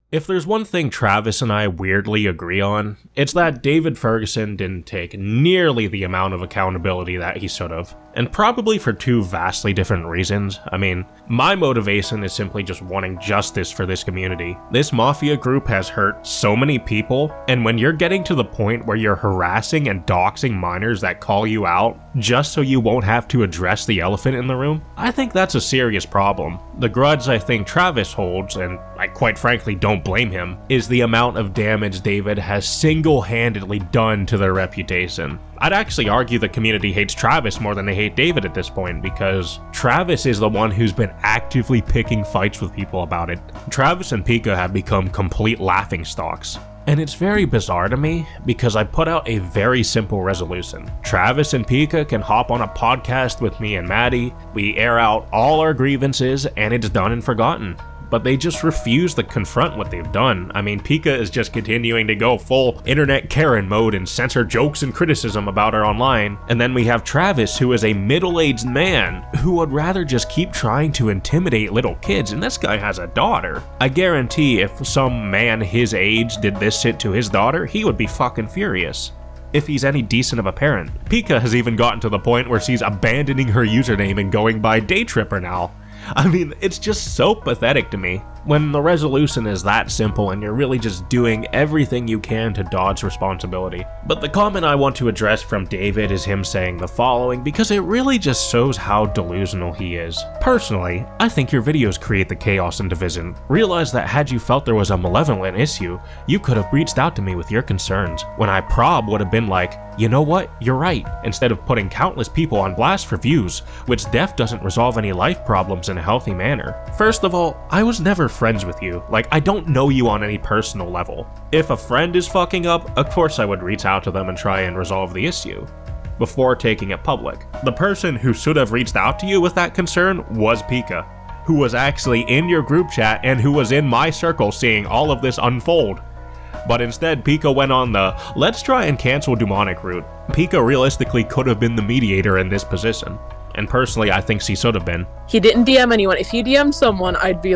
If there's one thing Travis and I weirdly agree on, it's that David Ferguson didn't take nearly the amount of accountability that he should have. And probably for two vastly different reasons. I mean, my motivation is simply just wanting justice for this community. This mafia group has hurt so many people, and when you're getting to the point where you're harassing and doxing minors that call you out just so you won't have to address the elephant in the room, I think that's a serious problem. The grudge I think Travis holds, and I quite frankly don't blame him, is the amount of damage David has single-handedly done to their reputation. I'd actually argue the community hates Travis more than they hate David at this point, because Travis is the one who's been actively picking fights with people about it. Travis and Pika have become complete laughingstocks. And it's very bizarre to me, because I put out a very simple resolution. Travis and Pika can hop on a podcast with me and Maddie, we air out all our grievances, and it's done and forgotten. But they just refuse to confront what they've done. I mean, Pika is just continuing to go full internet Karen mode and censor jokes and criticism about her online. And then we have Travis, who is a middle-aged man who would rather just keep trying to intimidate little kids, and this guy has a daughter. I guarantee if some man his age did this shit to his daughter, he would be fucking furious. If he's any decent of a parent. Pika has even gotten to the point where she's abandoning her username and going by Daytripper now. I mean, it's just so pathetic to me. When the resolution is that simple and you're really just doing everything you can to dodge responsibility. But the comment I want to address from David is him saying the following, because it really just shows how delusional he is. Personally, I think your videos create the chaos and division. Realize that had you felt there was a malevolent issue, you could have reached out to me with your concerns, when I prob would have been like, you know what, you're right, instead of putting countless people on blast for views, which death doesn't resolve any life problems in a healthy manner. First of all, I was never friends with you. Like, I don't know you on any personal level. If a friend is fucking up, of course I would reach out to them and try and resolve the issue before taking it public. The person who should have reached out to you with that concern was Pika, who was actually in your group chat and who was in my circle seeing all of this unfold. But instead, Pika went on the let's try and cancel Dewmonic route. Pika realistically could have been the mediator in this position. And personally, I think she should have been. He didn't DM anyone. If he DM'd someone, I'd be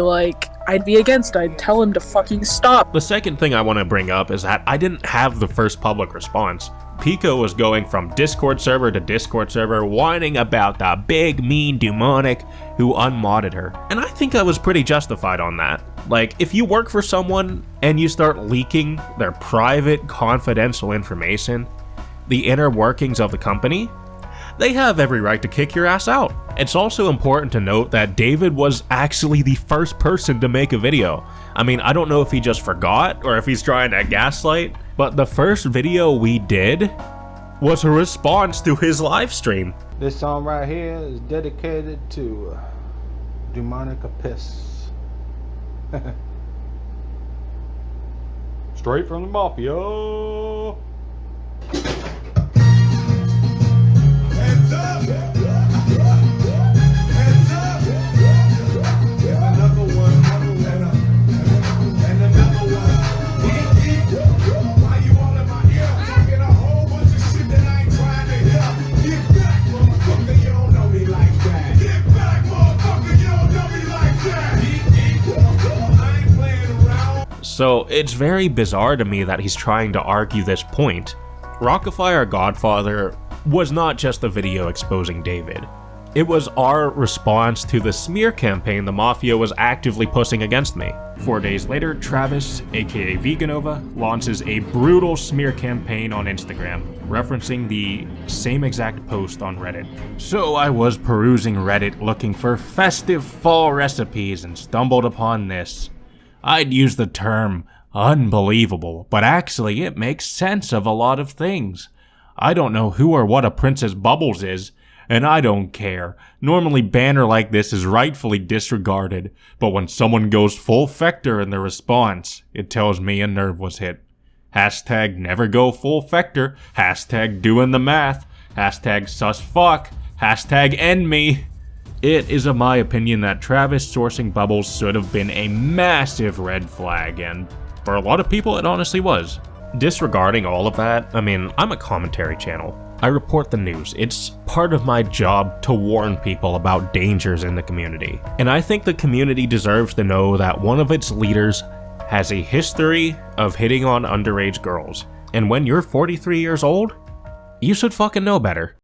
against it. I'd tell him to fucking stop. The second thing I want to bring up is that I didn't have the first public response. Pika was going from Discord server to Discord server, whining about the big mean Dewmonic who unmodded her. And I think I was pretty justified on that. Like, if you work for someone and you start leaking their private, confidential information, the inner workings of the company, they have every right to kick your ass out. It's also important to note that David was actually the first person to make a video. I mean, I don't know if he just forgot or if he's trying to gaslight, but the first video we did was a response to his live stream. This song right here is dedicated to Dewmonic Piss. Straight from the mafia. Hands up! Hands up! There's another one, and another one. Why you all in my ear? Talking a whole bunch of shit that I ain't trying to hear. Get back, motherfucker, you don't know me like that. Get back, motherfucker, you don't know me like that. I ain't playing around. So it's very bizarre to me that he's trying to argue this point. Rockafire Godfather was not just a video exposing David. It was our response to the smear campaign the Mafia was actively pushing against me. 4 days later, Travis, aka Veganova, launches a brutal smear campaign on Instagram, referencing the same exact post on Reddit. So I was perusing Reddit looking for festive fall recipes and stumbled upon this. I'd use the term unbelievable, but actually it makes sense of a lot of things. I don't know who or what a Princess Bubbles is, and I don't care. Normally banner like this is rightfully disregarded, but when someone goes full Fector in their response, it tells me a nerve was hit. Hashtag never go full Fector, hashtag doing the math, hashtag sus fuck, hashtag end me. It is of my opinion that Travis sourcing Bubbles should have been a massive red flag, and for a lot of people it honestly was. Disregarding all of that, I mean, I'm a commentary channel. I report the news. It's part of my job to warn people about dangers in the community. And I think the community deserves to know that one of its leaders has a history of hitting on underage girls. And when you're 43 years old, you should fucking know better.